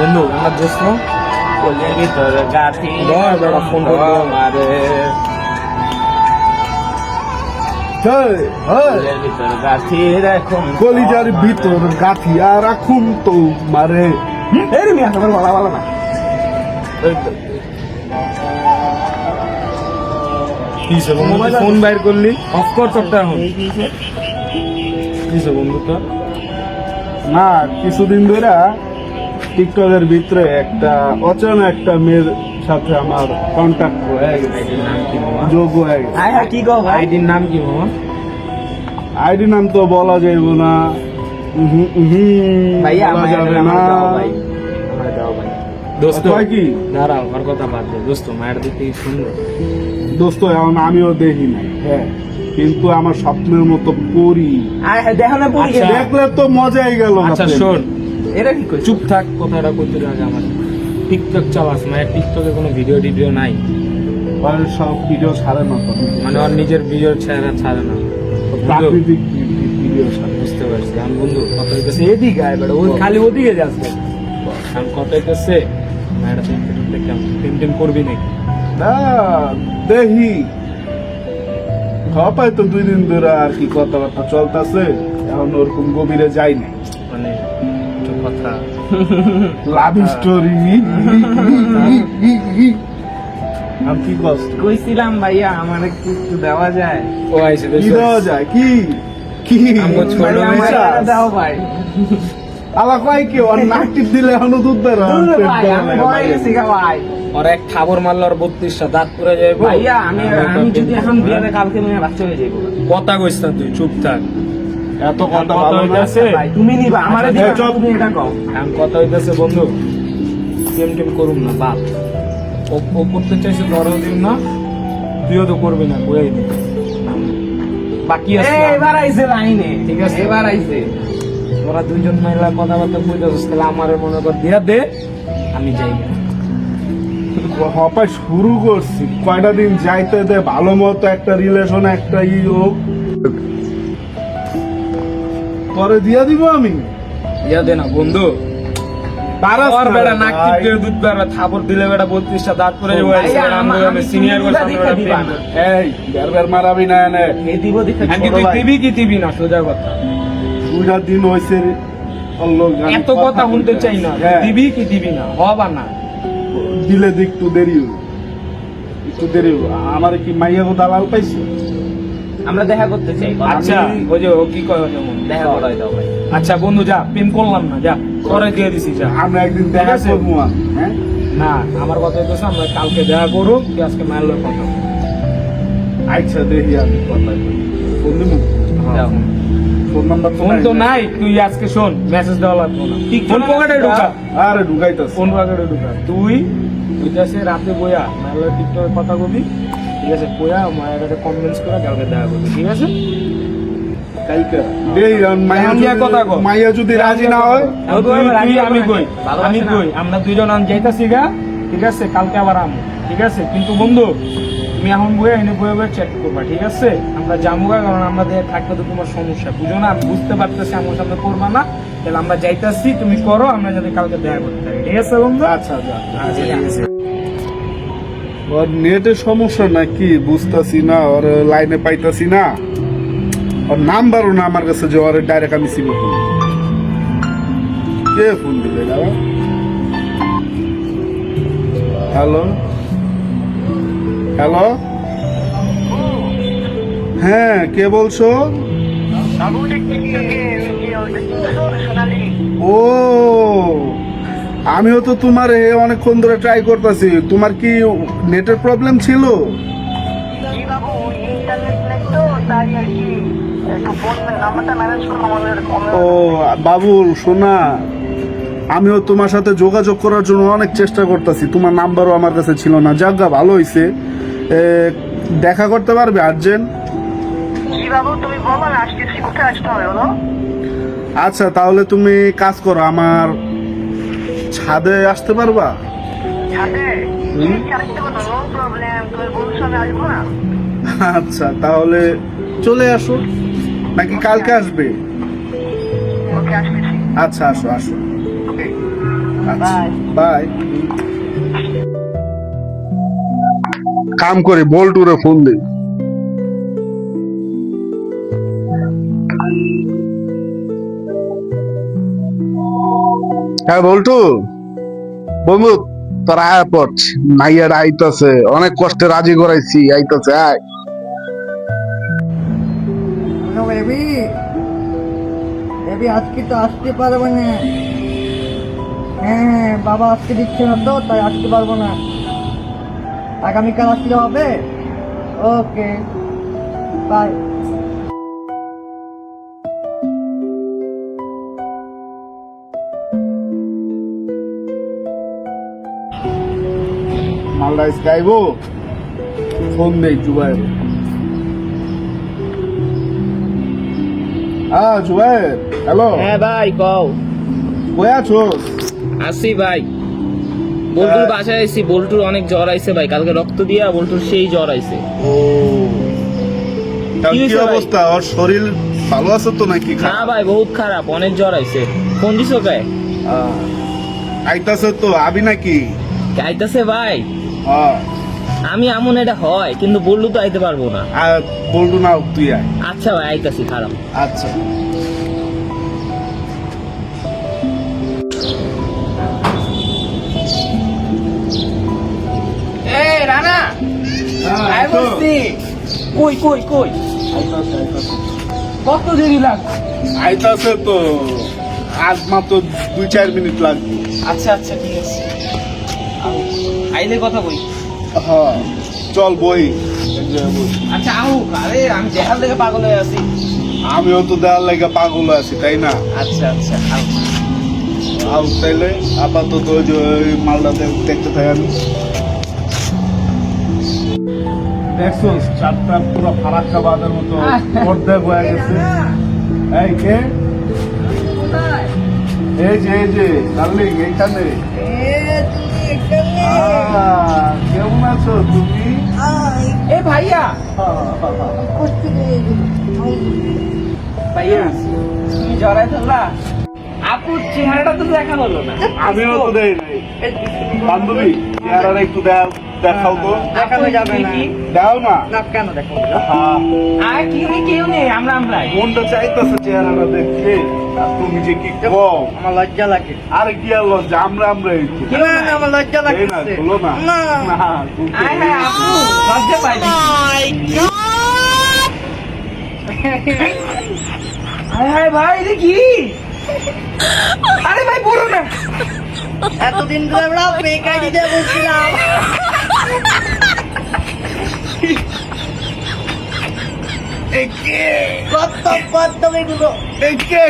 বন্ধু আমার দোস্ত কলির ভিতর গাথি ধর বেটা ফোন মারে কলির ভিতর গাথি রাখুন কলিজার ভিতর গাথিয়া রাখুন তো মারে এই মিয়া তোমার ভালো ভালো না কিসে বন্ধু ফোন বাইর করলি অফ কর তোরটা এখন কিসে বন্ধু তো না কিছুদিন ধরে টিকটকের ভিতরে একটা অচেনা একটা মেয়ের সাথে আমার কন্ট্যাক্ট হয়ে গেছে, আইডির নাম কি মামা যোগ হয়ে গেছে। হ্যাঁ হ্যাঁ কি গো ভাই আইডির নাম কি মামা আইডি নাম তো বলা যাইব না, ভাইয়া বলা যাবে না। আমার দাও ভাই দোস্ত কয় কি দাঁড়া আমার কথা বাদ দে দোস্ত মায়ের দিকে সুন্দর দোস্ত এখন আমিও দেখি নাই, হ্যাঁ কিন্তু আমার স্বপ্নের মতো পরি দেখো না পড়ি আচ্ছা। দেখলে তো মজাই গেল। আচ্ছা হাতে। শোন এটা কি কই চুপ থাক কথাটা করতে আগে আমার টিকটক চালাস মায়ের টিকটকে কোনো ভিডিও টিডিও নাই ওর সব ভিডিও ছাড়ে না তো, মানে ওর নিজের ভিডিও ছাড়ে না প্রাকৃতিক ভিডিও ছাড়ে। বুঝতে পারছি আমি বন্ধু কথা হইতেছে এদিকে আয় বেটা ওই খালি ওদিকে যাচ্ছে আমি কথা হইতেছে মায়ের টিম টিম করবি নাকি না দেখি পাই তো 2 দিন ধরে আর কি কথাবার্তা চলতেছে, এখন ওরকম গভীরে যাই না। মানে একটু কথা লাভ স্টোরি আমি কি কষ্ট কইছিলাম ভাইয়া আমার একটু দেওয়া যায় ও আইসে কি দেওয়া যায় কি কি আমগো ছোট ভাইয়া, আমার বিশ্বাস? এটা দাও ভাই আলা কয় কি ওর নাক টিপ দিলে এখনো দুধ বের হয়, দূর পেট ভাই, আমি গরম বড় হয়। গেছি গা ভাই আর এক খাবার মারলো আর 32টা দাঁত পড়ে যাবে ভাইয়া আমি যদি এখন বিয়ারে কালকে মেয়ে বাচ্চা হয়ে যাইবো কথা কইস না তুই চুপ থাক এত কথা কথা ভালো না। হইতাছে ভাই তুমি নিবা আমারে আচ্ছা, দিবা চল। তুমি এটা কও আমি কথা হইতেছে বন্ধু টিম টিম করুম না বাপ ও করতে চাইছে ধরো দিন না তুইও তো করবি না বই দিন বাকি আছে এবার আইছে লাইনে ঠিক আছে। এবার আইছে তোরা দুইজন মহিলা কথাবার্তা কইতেছিস তাহলে আমার মনে কর দিয়া দে আমি যাই না হপাই শুরু করছি কয়টা দিন যাইতে দে ভালো মতো একটা রিলেশন একটা হোক, পরে দিয়া দিব আমি। দিয়া দে না বন্ধু পারাস আর না বেটা রে নাক ভাই। টিপে দুধ বেড়া থাপড় দিলে বেটা 32টা দাঁত পড়ে যাবে ভাইয়া, আমি সিনিয়র তুমি করে দিতে দিবা না। এই বের বের মারাবি না এনে এই দিব দিতে আমি ছোট তুই ভাই। দিবি কি দিবি না সোজা কথা 2টা দিন হয়েছে এত কথা শুনতে চাই না হ্যাঁ। দিবি কি দিবি না হবা না দিলে দিক একটু দেরি হইব। একটু দেরি হইব। আমার কি মাইয়া গো দালাল পাইছে? আমরা দেখা করতে চাই আচ্ছা ওই যে ও কি কয় যেমন দেখা করাই দাও ভাই আচ্ছা বন্ধু যা প্রেম করলাম না যা করে দিয়ে দিছি যা আমরা একদিন দেখা আছে। করবো আর, হ্যাঁ না আমার কথা হইতেছে আমরা কালকে দেখা করুন তুই আজকে মায়ের লোক কথা বল। আচ্ছা দেখি আমি কথা বলি। ফোন দিবো? দাও। ফোন নাম্বার ফোন তো নাই তুই আজকে শোন মেসেজ দেওয়া লাগবে না ফোন পকেটে ঢুকা আরে ঢুকাইতেছে। ফোন পকেটে ঢুকা তুই বুঝতেছে রাতে বইয়া মায়ের লোক টিকটকে কথা কবি ঠিক আছে বইয়া মায়ের কাছে কনভিন্স করে কালকে দেখা করবি ঠিক আছে কালকে দেই মাইয়া এখন দিয়া কথা কও। যদি মাইয়া যদি রাজি না হয় এখন তুই আমি কই ভালোবাসে আমি না। কই আমরা দুইজন আম যাইতাছি গা ঠিক আছে কালকে আবার আম ঠিক আছে কিন্তু বন্ধু তুমি এখন বইয়া এনে বইয়া বইয়া চেক করবা ঠিক আছে আমরা যাবো গা কারণ আমাদের থাকলে তো তোমার সমস্যা বুঝো না আমি বুঝতে পারতেছি আমার সামনে করবা না তাহলে আমরা যাইতাছি তুমি করো আমরা যাতে কালকে দেখা করতে পারি ঠিক আছে বন্ধু আচ্ছা আচ্ছা আচ্ছা ঠিক আছে ওর নেটের সমস্যা নাকি বুঝতাছি না, ওর লাইনে পাইতাছি না, ওর নাম্বারও না আমার কাছে যে ওর ডাইরেক্ট আমি সিম ফোন কে ফোন দিলে দাদা? হ্যালো হ্যালো হ্যাঁ কে বলছো? ও আমিও তো তোমার অনেকক্ষণ ধরে ট্রাই করতেছি, তোমার কি নেটের প্রবলেম ছিল? ও বাবুল শোনা, আমিও তোমার সাথে যোগাযোগ করার জন্য অনেক চেষ্টা করতেছি, তোমার নাম্বারও আমার কাছে ছিল না। যাজ্ঞা ভালো হয়েছে, দেখা করতে পারবে আর্জেন্ট? আচ্ছা তাহলে তুমি কাজ করো, আমার ছাদে আসতে পারবা? হুম? আচ্ছা তাহলে চলে আসো, নাকি কালকে আসবে? আচ্ছা আসো আসো। Bye bye. কাম করে বল্টুরে ফোন দে। হ্যাঁ বল্টু, বন্ধু তোর আয়া পড়, মাইয়াটা আইতাছে, অনেক কষ্টে রাজি করাইছি, আইতাছে আয়। বেবি বেবি আজকে তো আসতে পারবো না। হ্যাঁ বাবা আজকে দিচ্ছে না তো, তাই আসতে পারবো না। আগামীকাল আসলে হবে। Okay bye. মালদা স্কাইবো ফোন দেই জুবাইর। জুবাইর, হ্যালো, হ্যাঁ ভাই কও। কই আছোস? আসি ভাই, বল্টুর বাসায় আইছি। বল্টুর অনেক জ্বর আইছে ভাই, কালকে রক্ত দিয়া বল্টুর সেই জ্বর আইছে। ও কি কি হয়েছে ভাই? অবস্থা? ওর শরীর ভালো আছে তো নাকি? না ভাই বহুত খারাপ, অনেক জ্বর আইছে। ফোন দিছো কে? আইতাছে তো, আবি নাকি? আইতাছে ভাই। হ্যাঁ, আমি এমন এটা হয়, কিন্তু বললু তো আইতে পারবো না। আর বলটু না, তুই আয়। আচ্ছা ভাই আইতাছি, খারাপ। আচ্ছা এ রানা, আয় বলছি। কই কই কই, কত দেরি লাগবে? আইতাছে তো, আজ মাত্র 2-4 মিনিট লাগবে। আচ্ছা আচ্ছা ঠিক আছে, আইলে কথা বই। হ্যাঁ চল বই। আচ্ছা আউ, আরে আমি দেখার দেখে পাগল হয়ে আছি। আমিও তো দেওয়ার লাগে পাগল আছি, তাই না? আচ্ছা আচ্ছা আউ। আউ তাইলে আপাতত ওই যে ওই মালটা দেখতে থাকি আমি। দেখছো চারটা পুরো ফারাক্কা বাঁধের মতো অর্ধেক হয়ে গেছে। এই কে? এই যে ডার্লিং, এইখানে। কেমন আছো তুমি? এ ভাইয়া, ভাইয়া তুমি জড়াই ধরলা? আপুর চেহারাটা তো দেখা হলো না। আমিও তো দেই নাই। বান্ধবী চেহারাটা একটু দেখাও তো। দেখানো যাবে না। দাও না। না কেন দেখো? হ্যাঁ, আর কেউ নেই, আমরাই। মনটা চাইতেছে চেহারাটা দেখতে, আর তুমি যে কি কও। আমার লজ্জা লাগে। আরে কি আর লজ্জা, আমরা এই তো। না না আমার লজ্জা এই না, লাগছে। খোলো না। না না, খুলতে আয় হবে। হায় আপু, লজ্জা পাই দেখি। হায় হায় ভাই, এটা কি? আরে ভাই বলো না। এতদিন ধরে আমরা বেকার দিতে বলছিলাম। কত কত এগুলো। এই কে?